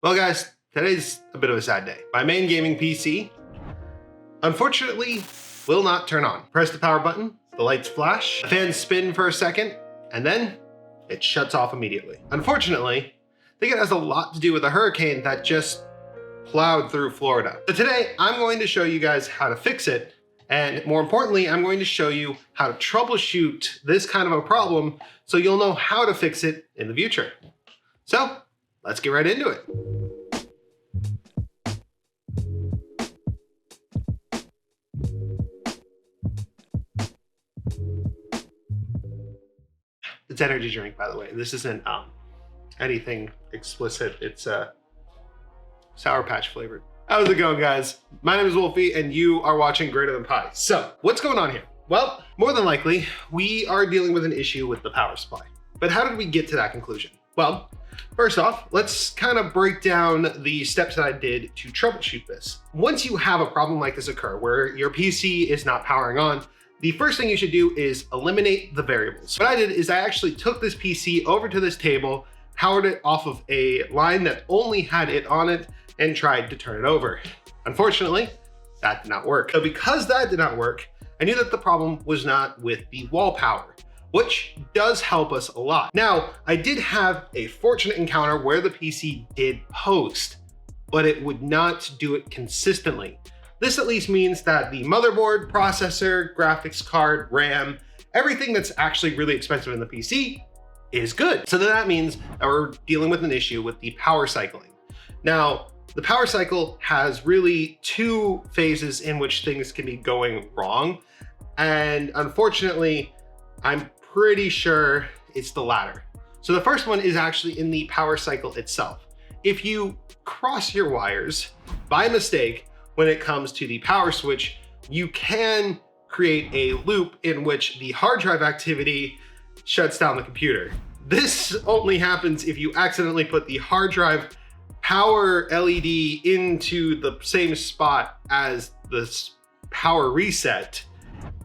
Well guys, today's a bit of a sad day. My main gaming PC, unfortunately, will not turn on. Press the power button, the lights flash, the fans spin for a second, and then it shuts off immediately. Unfortunately, I think it has a lot to do with a hurricane that just plowed through Florida. So today, I'm going to show you guys how to fix it, and more importantly, I'm going to show you how to troubleshoot this kind of a problem so you'll know how to fix it in the future. So, let's get right into it. It's energy drink, by the way. This isn't anything explicit. It's Sour Patch flavored. How's it going, guys? My name is Wolfie, and you are watching GreaterThanPie. So, what's going on here? Well, more than likely, we are dealing with an issue with the power supply. But how did we get to that conclusion? Well, first off, let's kind of break down the steps that I did to troubleshoot this. Once you have a problem like this occur, where your PC is not powering on, the first thing you should do is eliminate the variables. What I did is I actually took this PC over to this table, powered it off of a line that only had it on it, and tried to turn it over. Unfortunately, that did not work. So because that did not work, I knew that the problem was not with the wall power, which does help us a lot. Now, I did have a fortunate encounter where the PC did post, but it would not do it consistently. This at least means that the motherboard, processor, graphics card, RAM, everything that's actually really expensive in the PC is good. So then that means that we're dealing with an issue with the power cycling. Now, the power cycle has really two phases in which things can be going wrong. And unfortunately, I'm pretty sure it's the latter. So the first one is actually in the power cycle itself. If you cross your wires by mistake when it comes to the power switch, you can create a loop in which the hard drive activity shuts down the computer. This only happens if you accidentally put the hard drive power LED into the same spot as the power reset.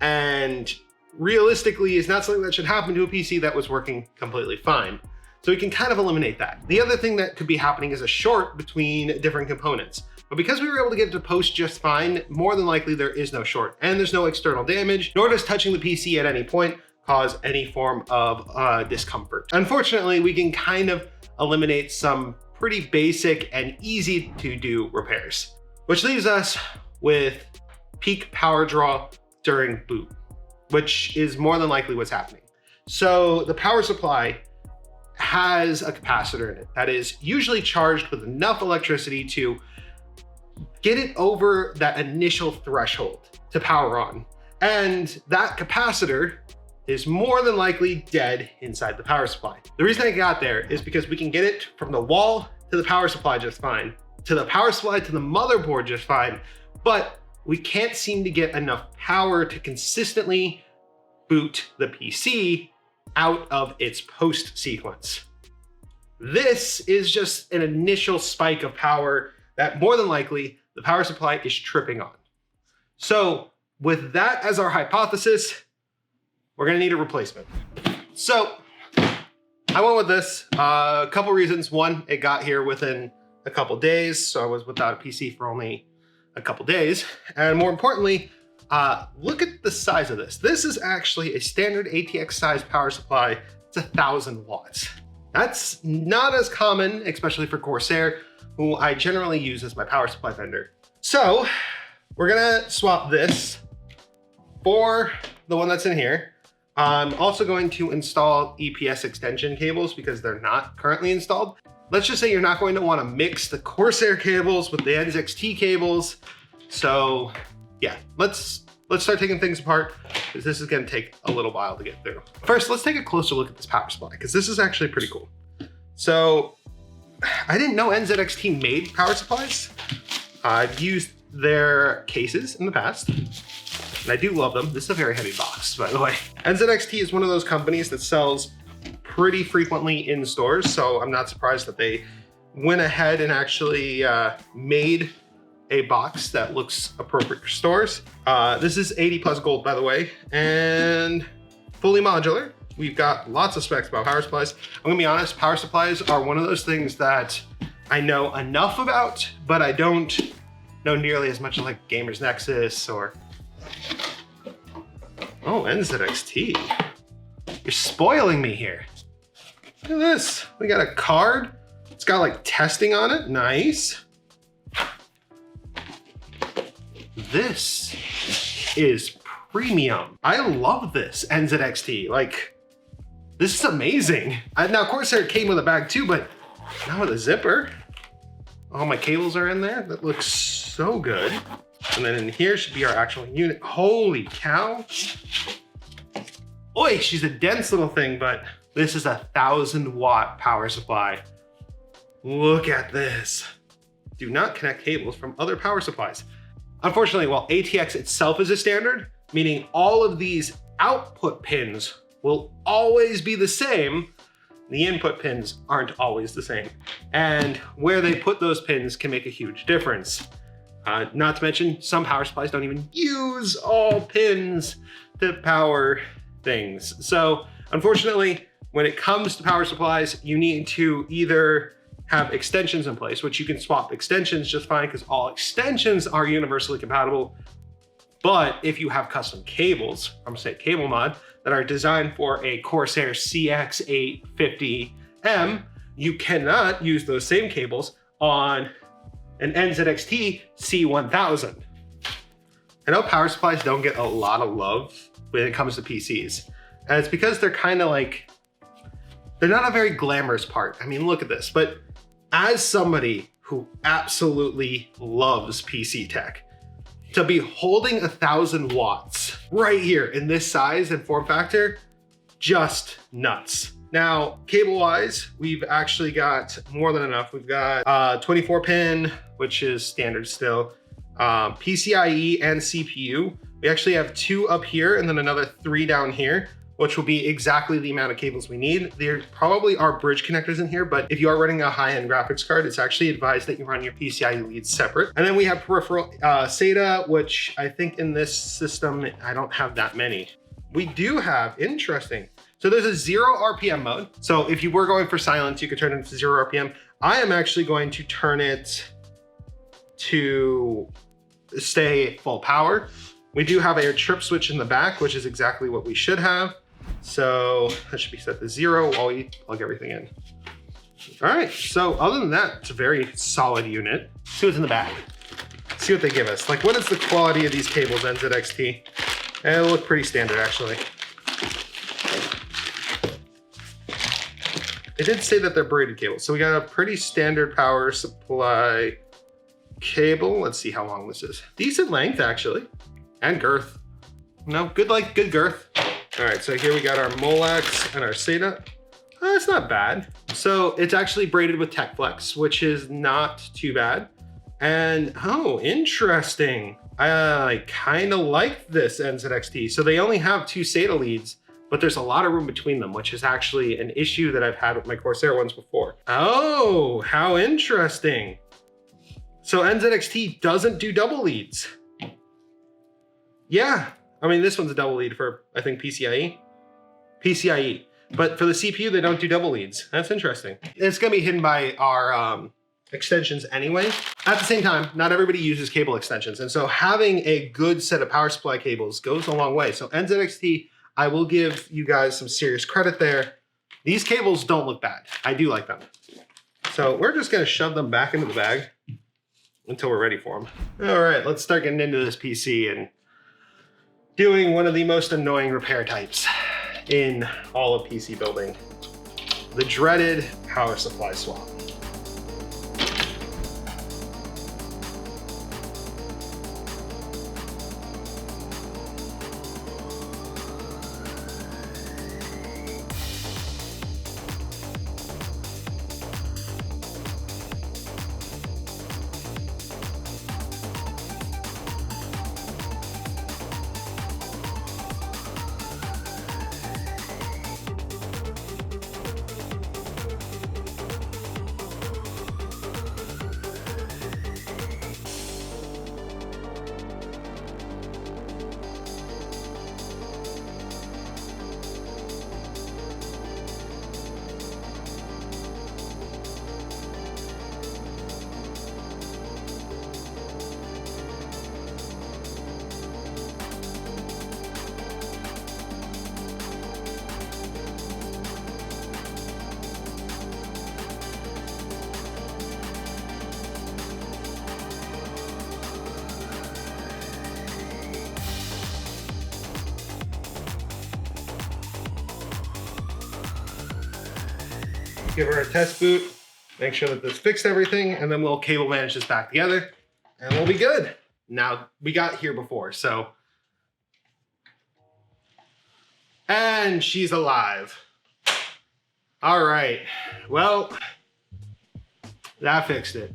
And realistically, it's not something that should happen to a PC that was working completely fine. So we can kind of eliminate that. The other thing that could be happening is a short between different components. But because we were able to get it to post just fine, more than likely there is no short and there's no external damage, nor does touching the PC at any point cause any form of discomfort. Unfortunately, we can kind of eliminate some pretty basic and easy to do repairs, which leaves us with peak power draw during boot, which is more than likely what's happening. So the power supply has a capacitor in it that is usually charged with enough electricity to get it over that initial threshold to power on. And that capacitor is more than likely dead inside the power supply. The reason I got there is because we can get it from the wall to the power supply just fine, to the power supply to the motherboard just fine, but we can't seem to get enough power to consistently boot the PC out of its post sequence. This is just an initial spike of power that more than likely the power supply is tripping on. So with that as our hypothesis, we're gonna need a replacement. So I went with this, a couple reasons. One, it got here within a couple days, so I was without a PC for only a couple days. And more importantly, look at the size of this. This is actually a standard ATX size power supply. It's 1,000 watts. That's not as common, especially for Corsair, who I generally use as my power supply vendor. So we're gonna swap this for the one that's in here. I'm also going to install EPS extension cables because they're not currently installed. Let's just say you're not going to want to mix the Corsair cables with the NZXT cables. So yeah, let's start taking things apart because this is going to take a little while to get through. First, let's take a closer look at this power supply because this is actually pretty cool. So I didn't know NZXT made power supplies. I've used their cases in the past, and I do love them. This is a very heavy box, by the way. NZXT is one of those companies that sells pretty frequently in stores, so I'm not surprised that they went ahead and actually made a box that looks appropriate for stores. This is 80 plus gold, by the way, and fully modular. We've got lots of specs about power supplies. I'm gonna be honest, power supplies are one of those things that I know enough about, but I don't know nearly as much as like Gamers Nexus or, oh, NZXT. You're spoiling me here. Look at this. We got a card. It's got like testing on it. Nice. This is premium. I love this NZXT. Like, this is amazing. Now, Corsair came with a bag too, but not with a zipper. All my cables are in there. That looks so good. And then in here should be our actual unit. Holy cow. Oi, she's a dense little thing, but this is 1,000-watt power supply. Look at this. Do not connect cables from other power supplies. Unfortunately, while ATX itself is a standard, meaning all of these output pins will always be the same, the input pins aren't always the same. And where they put those pins can make a huge difference. Not to mention, some power supplies don't even use all pins to power things. So unfortunately, when it comes to power supplies, you need to either have extensions in place, which you can swap extensions just fine because all extensions are universally compatible. But if you have custom cables from, say, Cable Mod that are designed for a Corsair CX850M, you cannot use those same cables on an NZXT C1000. I know power supplies don't get a lot of love when it comes to PCs. And it's because they're kind of like, they're not a very glamorous part. I mean, look at this. But as somebody who absolutely loves PC tech, to be holding 1,000 watts right here in this size and form factor, just nuts. Now, cable-wise, we've actually got more than enough. We've got 24 pin, which is standard still, PCIe and CPU. We actually have 2 up here and then another 3 down here, which will be exactly the amount of cables we need. There probably are bridge connectors in here, but if you are running a high-end graphics card, it's actually advised that you run your PCIe leads separate. And then we have peripheral SATA, which I think in this system, I don't have that many. We do have, interesting. So there's a 0 RPM mode. So if you were going for silence, you could turn it to 0 RPM. I am actually going to turn it to stay full power. We do have a trip switch in the back, which is exactly what we should have. So that should be set to 0 while we plug everything in. All right, so other than that, it's a very solid unit. Let's see what's in the back. Let's see what they give us. Like, what is the quality of these cables, NZXT? They look pretty standard, actually. They did say that they're braided cables. So we got a pretty standard power supply cable. Let's see how long this is. Decent length, actually, and girth. No, good length, good girth. All right, so here we got our Molex and our SATA. It's not bad. So it's actually braided with TechFlex, which is not too bad. And oh, interesting. I kind of like this NZXT. So they only have 2 SATA leads, but there's a lot of room between them, which is actually an issue that I've had with my Corsair ones before. Oh, how interesting. So NZXT doesn't do double leads. Yeah. I mean, this one's a double lead for, I think, PCIe. But for the CPU, they don't do double leads. That's interesting. It's gonna be hidden by our extensions anyway. At the same time, not everybody uses cable extensions. And so having a good set of power supply cables goes a long way. So NZXT, I will give you guys some serious credit there. These cables don't look bad. I do like them. So we're just gonna shove them back into the bag until we're ready for them. All right, let's start getting into this PC and doing one of the most annoying repair types in all of PC building, the dreaded power supply swap. give her a test boot, make sure that this fixed everything, and then we'll cable manage this back together, and we'll be good. Now, we got here before, so. And she's alive. All right, well, that fixed it.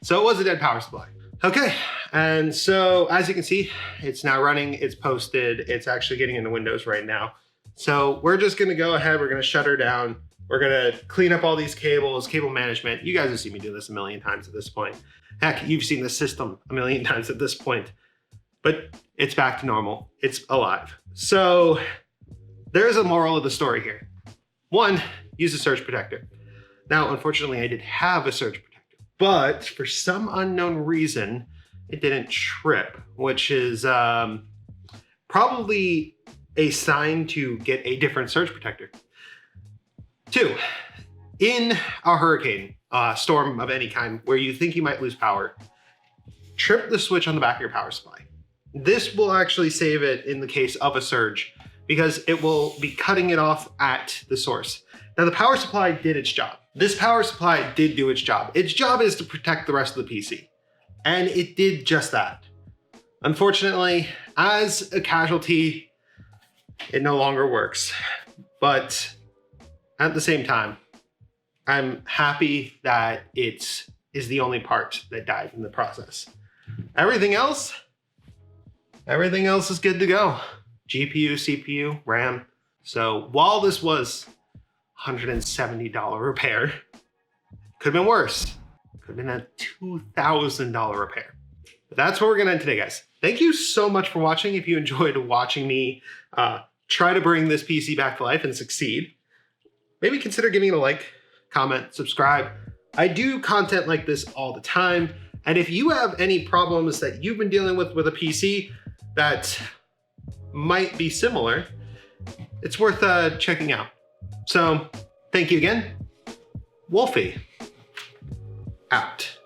So it was a dead power supply. Okay, and so as you can see, it's now running, it's posted, it's actually getting into Windows right now. So we're just gonna go ahead, we're gonna shut her down. We're gonna clean up all these cables, cable management. You guys have seen me do this a million times at this point. Heck, you've seen the system a million times at this point, but it's back to normal, it's alive. So there's a moral of the story here. One, use a surge protector. Now, unfortunately, I did have a surge protector, but for some unknown reason, it didn't trip, which is probably a sign to get a different surge protector. Two, in a hurricane, storm of any kind, where you think you might lose power, trip the switch on the back of your power supply. This will actually save it in the case of a surge, because it will be cutting it off at the source. Now, the power supply did its job. This power supply did do its job. Its job is to protect the rest of the PC. And it did just that. Unfortunately, as a casualty, it no longer works. But at the same time, I'm happy that it is the only part that died in the process. Everything else is good to go. GPU, CPU, RAM. So while this was $170 repair, could have been worse. Could have been a $2,000 repair. But that's what we're gonna end today, guys. Thank you so much for watching. If you enjoyed watching me try to bring this PC back to life and succeed, maybe consider giving it a like, comment, subscribe. I do content like this all the time. And if you have any problems that you've been dealing with a PC that might be similar, it's worth checking out. So thank you again. Wolfie, out.